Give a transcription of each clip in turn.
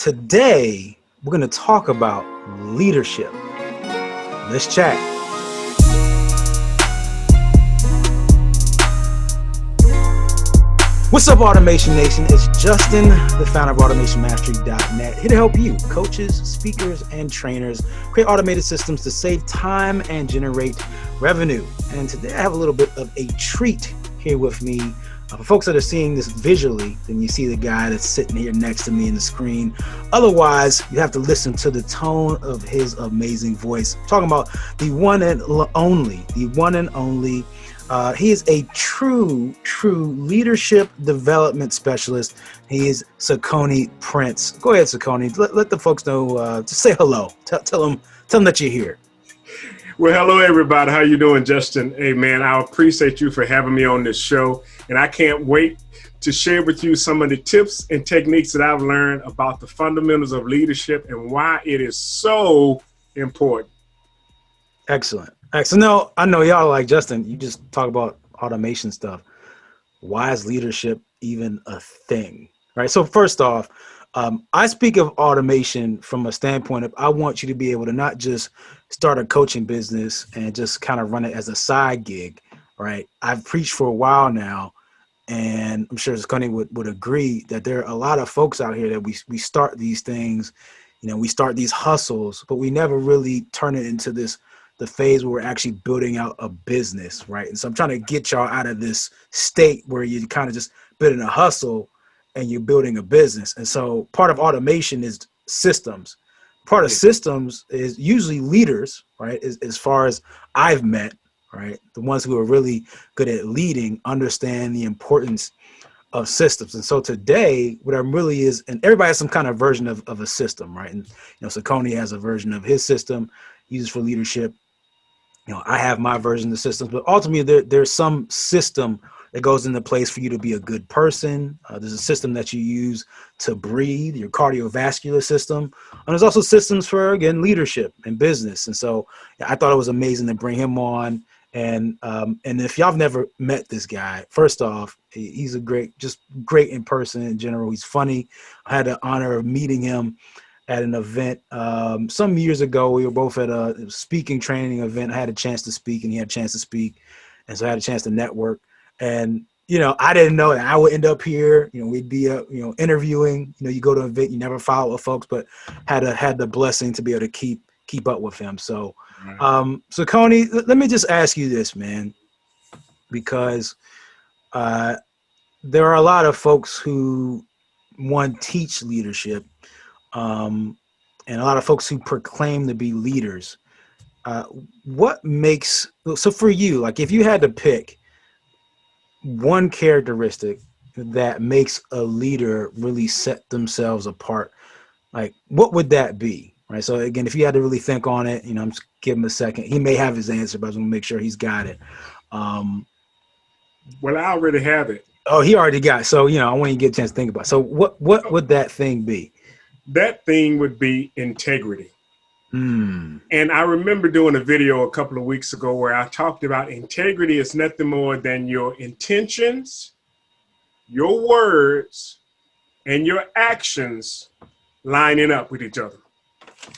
Today, we're going to talk about leadership. Let's chat. What's up, Automation Nation? It's Justin, the founder of AutomationMastery.net, here to help you, coaches, speakers, and trainers, create automated systems to save time and generate revenue. And today I have a little bit of a treat here with me. For folks that are seeing this visually, then you see the guy that's sitting here next to me in the screen. Otherwise, you have to listen to the tone of his amazing voice. I'm talking about the one and only, he is a true leadership development specialist. He is Cicone Prince. Go ahead, Cicone. Let the folks know, just say hello. Tell them that you're here. Well, hello, everybody. How you doing, Justin? Hey, man, I appreciate you for having me on this show. And I can't wait to share with you some of the tips and techniques that I've learned about the fundamentals of leadership and why it is so important. Excellent. No, I know y'all like, Justin, you just talk about automation stuff. Why is leadership even a thing? Right. So first off, I speak of automation from a standpoint of I want you to be able to not just start a coaching business and just kind of run it as a side gig. Right. I've preached for a while now, and I'm sure Cicone would agree that there are a lot of folks out here that we start these things, we start these hustles, but we never really turn it into the phase where we're actually building out a business, right? And so I'm trying to get y'all out of this state where you kind of just building a hustle and you're building a business. And so part of automation is systems. Part of systems is usually leaders, right? As far as I've met, right? The ones who are really good at leading understand the importance of systems. And so today, what I'm really is, and everybody has some kind of version of a system, right? And, Cicone has a version of his system, uses for leadership. I have my version of the systems, but ultimately there's some system that goes into place for you to be a good person. There's a system that you use to breathe, your cardiovascular system. And there's also systems for, again, leadership and business. And so I thought it was amazing to bring him on. And if y'all have never met this guy, first off, he's just great in person in general. He's funny. I had the honor of meeting him at an event some years ago. We were both at a speaking training event. I had a chance to speak and he had a chance to speak. And so I had a chance to network. And, I didn't know that I would end up here. We'd be, interviewing, you go to an event, you never follow with folks, but had the blessing to be able to keep up with him. So, so Coney, let me just ask you this, man, because there are a lot of folks who, teach leadership, and a lot of folks who proclaim to be leaders. So for you, like if you had to pick one characteristic that makes a leader really set themselves apart, like what would that be? Right. So again, if you had to really think on it, I'm just give him a second. He may have his answer, but I just want to make sure he's got it. Well, I already have it. Oh, he already got it. So, I want you to get a chance to think about it. So what would that thing be? That thing would be integrity. Mm. And I remember doing a video a couple of weeks ago where I talked about integrity is nothing more than your intentions, your words, and your actions lining up with each other.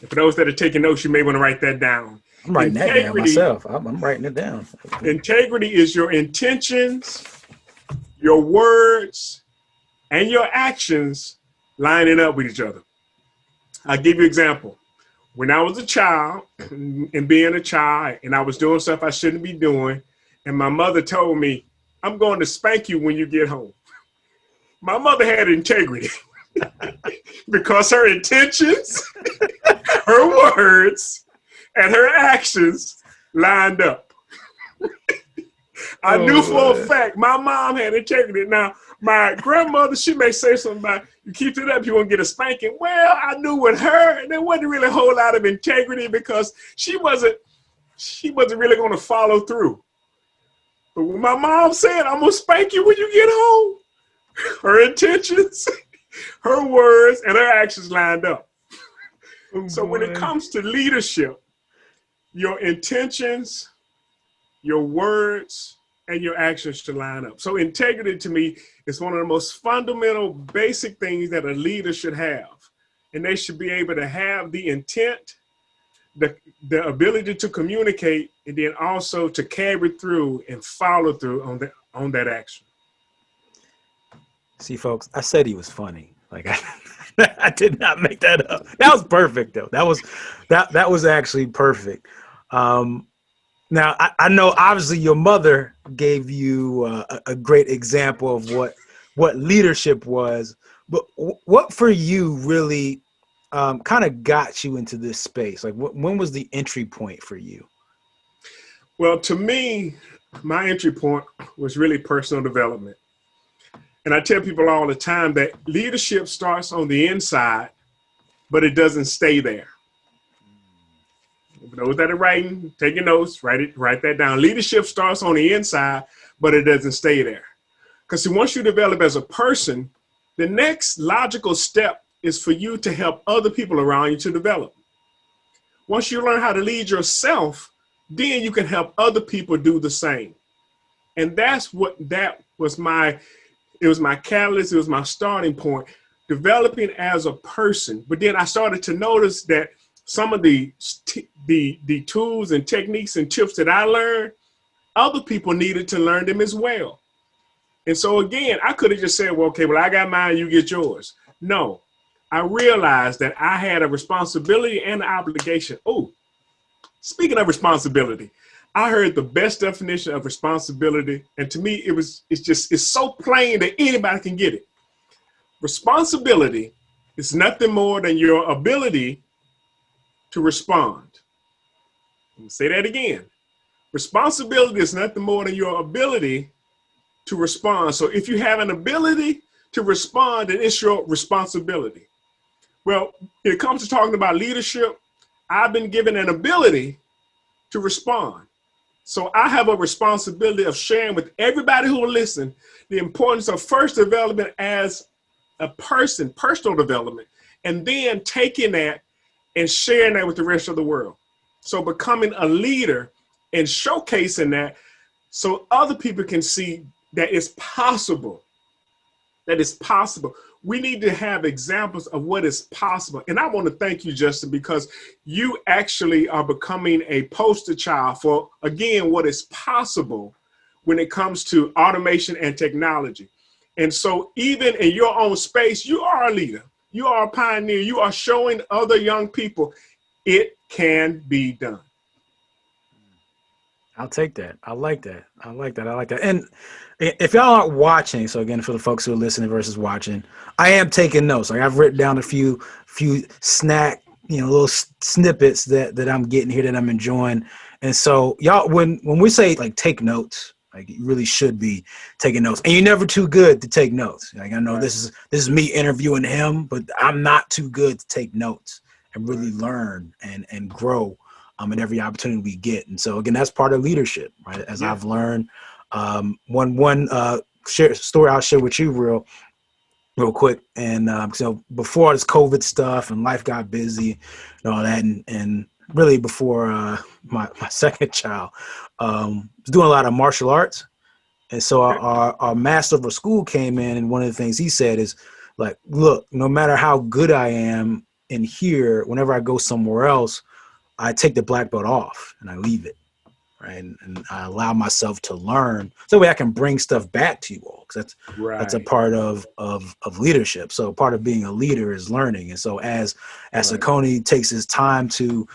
And for those that are taking notes, you may want to write that down. I'm writing that down myself. I'm writing it down. Integrity is your intentions, your words, and your actions lining up with each other. I'll give you an example. When I was a child and being a child and I was doing stuff I shouldn't be doing, and my mother told me, I'm going to spank you when you get home. My mother had integrity because her intentions, her words, and her actions lined up. I knew for a fact my mom had integrity. Now, my grandmother, she may say something about, you keep it up, you won't get a spanking. Well, I knew with her, there wasn't really a whole lot of integrity because she wasn't really going to follow through. But when my mom said, I'm going to spank you when you get home, her intentions, her words, and her actions lined up. So when it comes to leadership, your intentions, your words, and your actions should line up. So integrity to me is one of the most fundamental, basic things that a leader should have. and they should be able to have the intent, the ability to communicate, and then also to carry through and follow through on that action. See, folks, I said he was funny. Like I did not make that up. That was perfect, though. That was actually perfect. Um, Now, I know obviously your mother gave you a great example of what leadership was, but what for you really kind of got you into this space? Like, when was the entry point for you? Well, to me, my entry point was really personal development. And I tell people all the time that leadership starts on the inside, but it doesn't stay there. For those that are writing, taking notes, write that down. Leadership starts on the inside, but it doesn't stay there. Because once you develop as a person, the next logical step is for you to help other people around you to develop. Once you learn how to lead yourself, then you can help other people do the same. And that was it was my catalyst, it was my starting point, developing as a person. But then I started to notice that some of the tools and techniques and tips that I learned, other people needed to learn them as well. And so again, I could have just said, well, okay, well, I got mine, you get yours. No, I realized that I had a responsibility and an obligation. Oh, speaking of responsibility, I heard the best definition of responsibility. And to me, it's so plain that anybody can get it. Responsibility is nothing more than your ability to respond. Let me say that again. Responsibility is nothing more than your ability to respond. So if you have an ability to respond, then it's your responsibility. Well, when it comes to talking about leadership, I've been given an ability to respond. So I have a responsibility of sharing with everybody who will listen the importance of first development as a person, personal development, and then taking that and sharing that with the rest of the world. So becoming a leader and showcasing that so other people can see that it's possible. That it's possible. We need to have examples of what is possible. And I want to thank you, Justin, because you actually are becoming a poster child for, again, what is possible when it comes to automation and technology. And so even in your own space, you are a leader. You are a pioneer. You are showing other young people it can be done. I'll take that. I like that. I like that. I like that. And if y'all aren't watching, so again, for the folks who are listening versus watching, I am taking notes. Like I've written down a few snack, little snippets that I'm getting here that I'm enjoying. And so y'all, when we say like take notes, like you really should be taking notes. And you're never too good to take notes. Like I know Right. this is me interviewing him, but I'm not too good to take notes and really learn and grow. In every opportunity we get. And so again, that's part of leadership, right? As I've learned, one story I'll share with you real quick. And so before this COVID stuff and life got busy and all that, and really before my second child, was doing a lot of martial arts. And so our master of a school came in, and one of the things he said is like, look, no matter how good I am in here, whenever I go somewhere else, I take the black belt off and I leave it, right? And I allow myself to learn, so that way I can bring stuff back to you all, because that's a part of leadership. So part of being a leader is learning. And so as Cicone takes his time to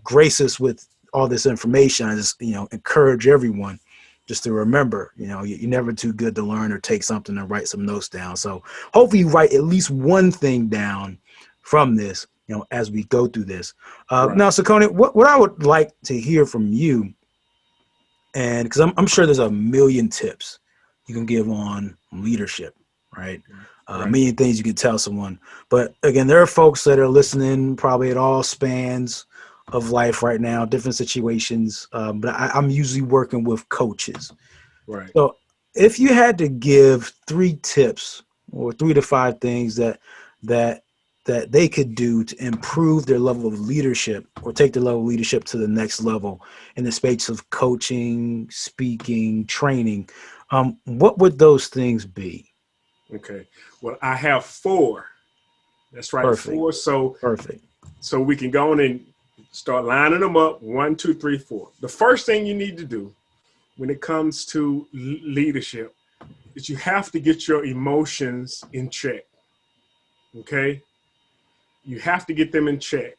grace us with all this information, I just encourage everyone just to remember, you're never too good to learn or take something and write some notes down. So hopefully you write at least one thing down from this, as we go through this. Now, Cicone, what I would like to hear from you, and because I'm sure there's a million tips you can give on leadership, right? A million things you can tell someone. But again, there are folks that are listening probably at all spans of life right now, different situations. But I'm usually working with coaches. Right. So if you had to give 3 tips or 3 to 5 things that they could do to improve their level of leadership or take their level of leadership to the next level in the space of coaching, speaking, training, what would those things be? Okay. Well, I have 4 That's right, Perfect. 4. So Perfect. we can go on and start lining them up. 1, 2, 3, 4. The first thing you need to do when it comes to leadership is you have to get your emotions in check. Okay? You have to get them in check.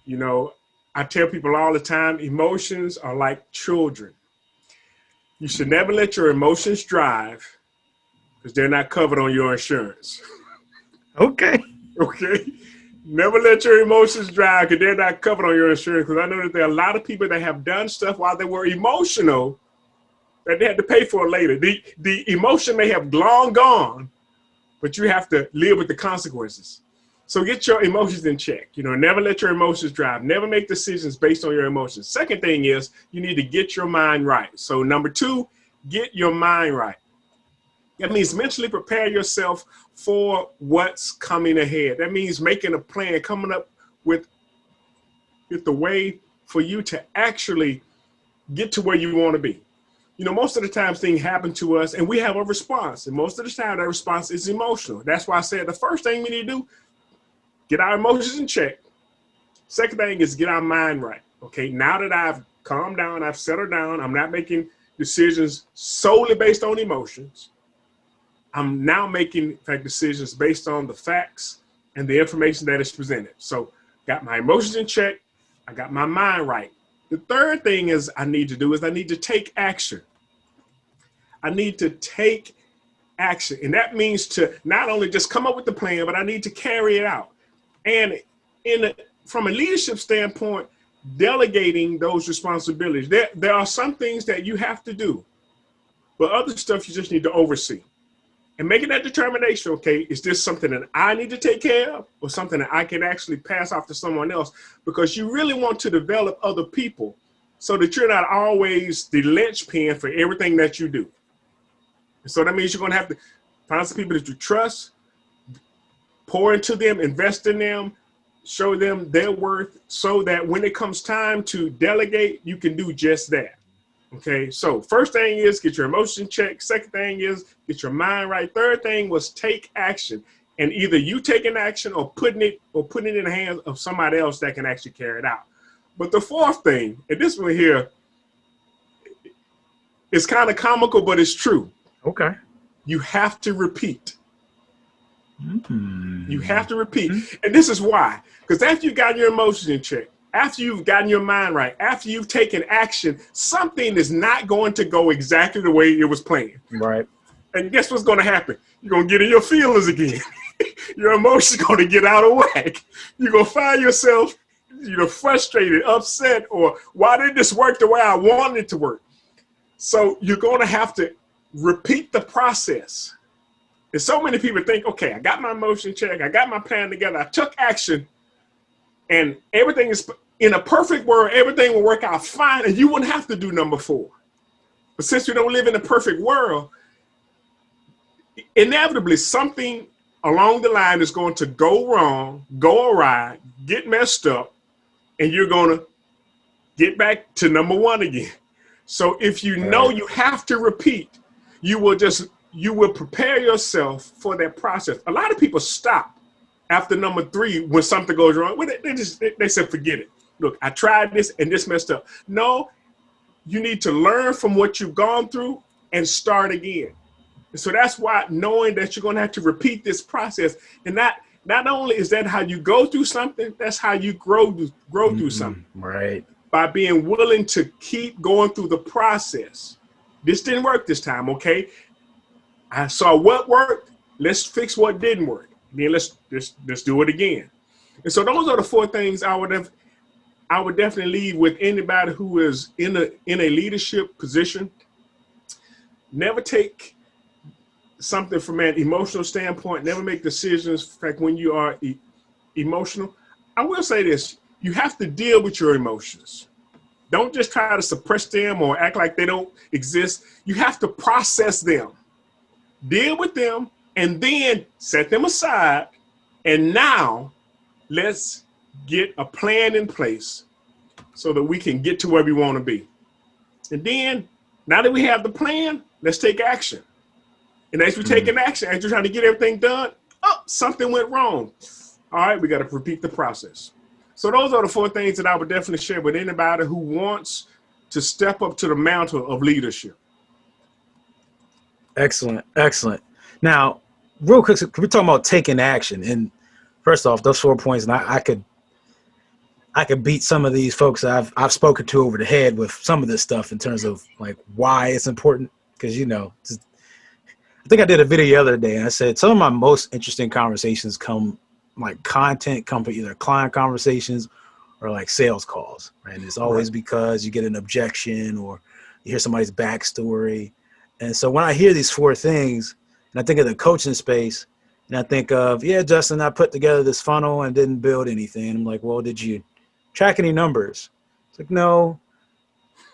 You know, I tell people all the time, emotions are like children. You should never let your emotions drive because they're not covered on your insurance. Okay. Okay? Never let your emotions drive because they're not covered on your insurance. Because I know that there are a lot of people that have done stuff while they were emotional that they had to pay for later. The emotion may have long gone, but you have to live with the consequences. So get your emotions in check. You know, never let your emotions drive. Never make decisions based on your emotions. Second thing is you need to get your mind right. So number 2, get your mind right. That means mentally prepare yourself for what's coming ahead. That means making a plan, coming up with the way for you to actually get to where you want to be. You know, most of the times things happen to us and we have a response. And most of the time that response is emotional. That's why I said the first thing we need to do, get our emotions in check. Second thing is get our mind right. Okay, now that I've calmed down, I've settled down, I'm not making decisions solely based on emotions. I'm now making, in fact, decisions based on the facts and the information that is presented. So got my emotions in check. I got my mind right. The third thing is I need to take action. I need to take action. And that means to not only just come up with the plan, but I need to carry it out. And from a leadership standpoint, delegating those responsibilities. There are some things that you have to do, but other stuff you just need to oversee. And making that determination, okay, is this something that I need to take care of or something that I can actually pass off to someone else? Because you really want to develop other people so that you're not always the linchpin for everything that you do. And so that means you're going to have to find some people that you trust, pour into them, invest in them, show them their worth so that when it comes time to delegate, you can do just that. Okay, so first thing is get your emotion checked. Second thing is get your mind right. Third thing was take action, and either you taking action or putting it in the hands of somebody else that can actually carry it out. But the fourth thing, and this one here, is kind of comical, but it's true. Okay. You have to repeat. Mm-hmm. You have to repeat, and this is why. Because after you've gotten your emotions in check, after you've gotten your mind right, after you've taken action, something is not going to go exactly the way it was planned. Right. And guess what's going to happen? You're going to get in your feelings again. Your emotions are going to get out of whack. You're going to find yourself, frustrated, upset, or why didn't this work the way I wanted it to work? So you're going to have to repeat the process. And so many people think, okay, I got my emotion check, I got my plan together, I took action, and everything is, in a perfect world, everything will work out fine, and you wouldn't have to do number 4. But since we don't live in a perfect world, inevitably something along the line is going to go wrong, go awry, get messed up, and you're going to get back to number 1 again. So if you know you have to repeat, you will prepare yourself for that process. A lot of people stop after number 3 when something goes wrong. They said, forget it. Look, I tried this and this messed up. No, you need to learn from what you've gone through and start again. And so that's why knowing that you're going to have to repeat this process, and not only is that how you go through something, that's how you grow through something. Right. By being willing to keep going through the process. This didn't work this time, okay? I saw what worked. Let's fix what didn't work. Then let's do it again. And so those are the 4 things I would definitely leave with anybody who is in a leadership position. Never take something from an emotional standpoint. Never make decisions. In fact, when you are emotional, I will say this: you have to deal with your emotions. Don't just try to suppress them or act like they don't exist. You have to process them, deal with them, and then set them aside. And now let's get a plan in place so that we can get to where we want to be. And then, now that we have the plan, let's take action. And as we take an action, as you're trying to get everything done, Oh, something went wrong. All right, we got to repeat the process. So those are the 4 things that I would definitely share with anybody who wants to step up to the mantle of leadership. Excellent, excellent. Now, real quick, so we're talking about taking action. And first off, those 4 points, and I could beat some of these folks I've spoken to over the head with some of this stuff in terms of like why it's important. Because I think I did a video the other day, and I said some of my most interesting conversations come from either client conversations or like sales calls, right? And it's always because you get an objection or you hear somebody's backstory. And so when I hear these 4 things, and I think of the coaching space, and I think of, yeah, Justin, I put together this funnel and didn't build anything. And I'm like, well, did you track any numbers? It's like, no.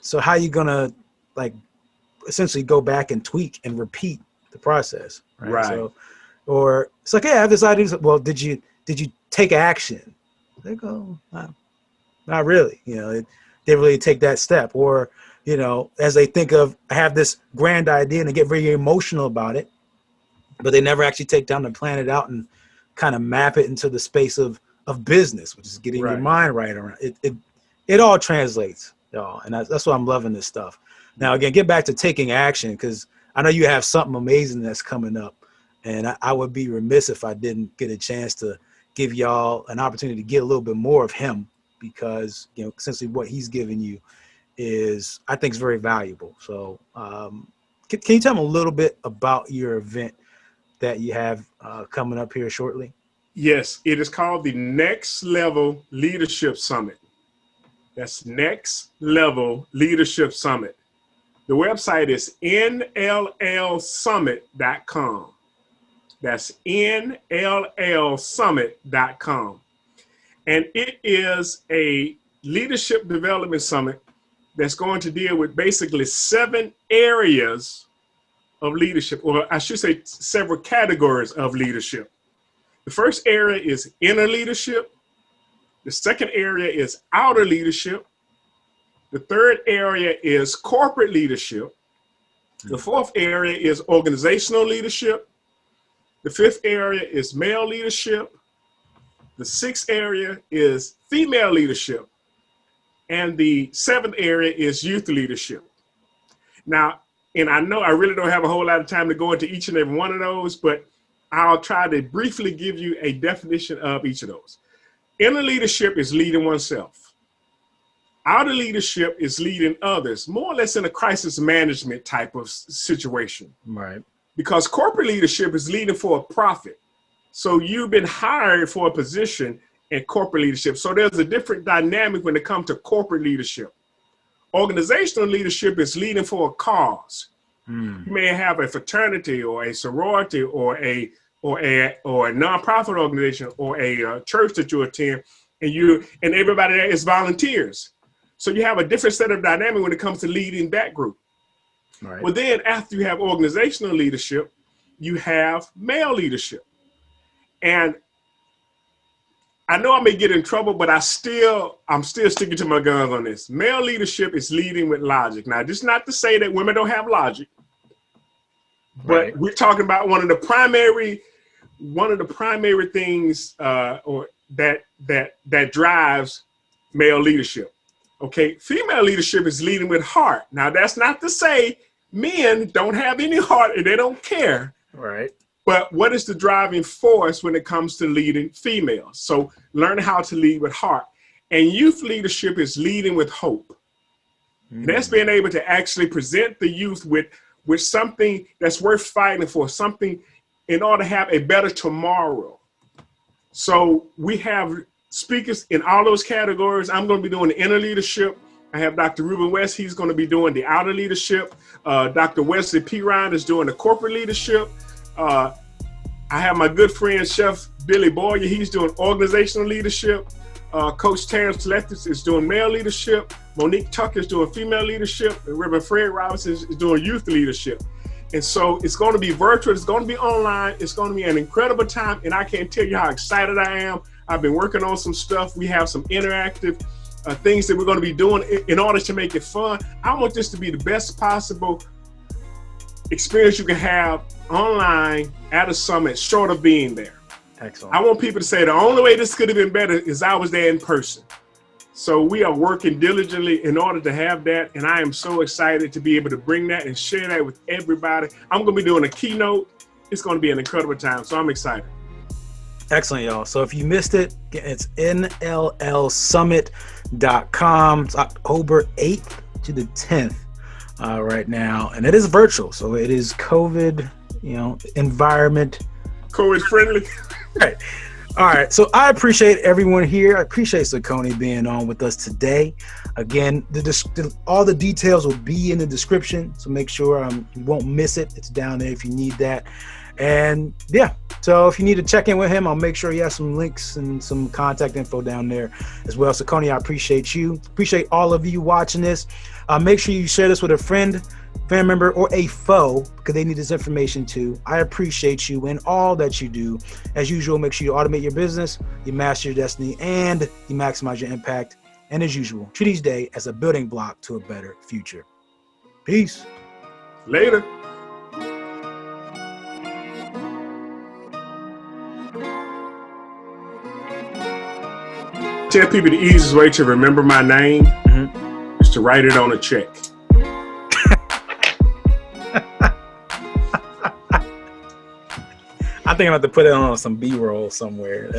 So how are you gonna like essentially go back and tweak and repeat the process, right? So, or it's like, yeah, I have this idea. Well, did you take action? They go, not really. You know, they really take that step. Or, you know, as they think of, I have this grand idea and they get very emotional about it, but they never actually take time to plan it out and kind of map it into the space of business, which is getting your mind right around it. It all translates, y'all, and that's why I'm loving this stuff. Now, again, get back to taking action, because I know you have something amazing that's coming up, and I would be remiss if I didn't get a chance to give y'all an opportunity to get a little bit more of him, because, you know, essentially what he's giving you is, I think, is very valuable. So can you tell me a little bit about your event that you have coming up here shortly? Yes, it is called the Next Level Leadership Summit. That's Next Level Leadership Summit. The website is nllsummit.com. That's nllsummit.com. And it is a leadership development summit that's going to deal with basically 7 areas of leadership, or I should say several categories of leadership. The first area is inner leadership. The second area is outer leadership. The third area is corporate leadership. The fourth area is organizational leadership. The fifth area is male leadership. The sixth area is female leadership. And the 7th area is youth leadership. Now, and I know I really don't have a whole lot of time to go into each and every one of those, but I'll try to briefly give you a definition of each of those. Inner leadership is leading oneself. Outer leadership is leading others, more or less in a crisis management type of situation. Right. Because corporate leadership is leading for a profit. So you've been hired for a position in corporate leadership. So there's a different dynamic when it comes to corporate leadership. Organizational leadership is leading for a cause. You may have a fraternity or a sorority or a nonprofit organization or a church that you attend, and everybody there is volunteers. So you have a different set of dynamic when it comes to leading that group. Right. Well, then after you have organizational leadership, you have male leadership. And I know I may get in trouble, but I'm still sticking to my guns on this. Male leadership is leading with logic. Now, this is not to say that women don't have logic, but we're talking about one of the primary things or that drives male leadership. Okay, female leadership is leading with heart. Now, that's not to say men don't have any heart and they don't care. Right. But what is the driving force when it comes to leading females? So learn how to lead with heart. And youth leadership is leading with hope. And that's being able to actually present the youth with something that's worth fighting for, something in order to have a better tomorrow. So we have speakers in all those categories. I'm going to be doing the inner leadership. I have Dr. Ruben West. He's going to be doing the outer leadership. Dr. Wesley P. Ryan is doing the corporate leadership. I have my good friend, Chef Billy Boyer. He's doing organizational leadership. Coach Terrence Lethis is doing male leadership. Monique Tucker is doing female leadership. And Reverend Fred Robinson is doing youth leadership. And so it's going to be virtual. It's going to be online. It's going to be an incredible time. And I can't tell you how excited I am. I've been working on some stuff. We have some interactive things that we're going to be doing in order to make it fun. I want this to be the best possible experience you can have online at a summit, short of being there. Excellent. I want people to say the only way this could have been better is I was there in person. So we are working diligently in order to have that. And I am so excited to be able to bring that and share that with everybody. I'm going to be doing a keynote. It's going to be an incredible time. So I'm excited. Excellent, y'all. So if you missed it, it's nllsummit.com. It's October 8th to the 10th right now. And it is virtual. So it is COVID, environment. COVID friendly. Right. All right. So I appreciate everyone here. I appreciate Cicone being on with us today. Again, all the details will be in the description. So make sure you won't miss it. It's down there if you need that. And yeah, so if you need to check in with him, I'll make sure he has some links and some contact info down there as well. Cicone, I appreciate you. Appreciate all of you watching this. Make sure you share this with a friend, family member, or a foe, because they need this information too. I appreciate you and all that you do. As usual, make sure you automate your business, you master your destiny, and you maximize your impact. And as usual, treat each day as a building block to a better future. Peace. Later. Tell people the easiest way to remember my name is to write it on a check. I think I'm going to have to put it on some B-roll somewhere.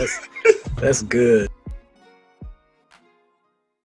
That's good.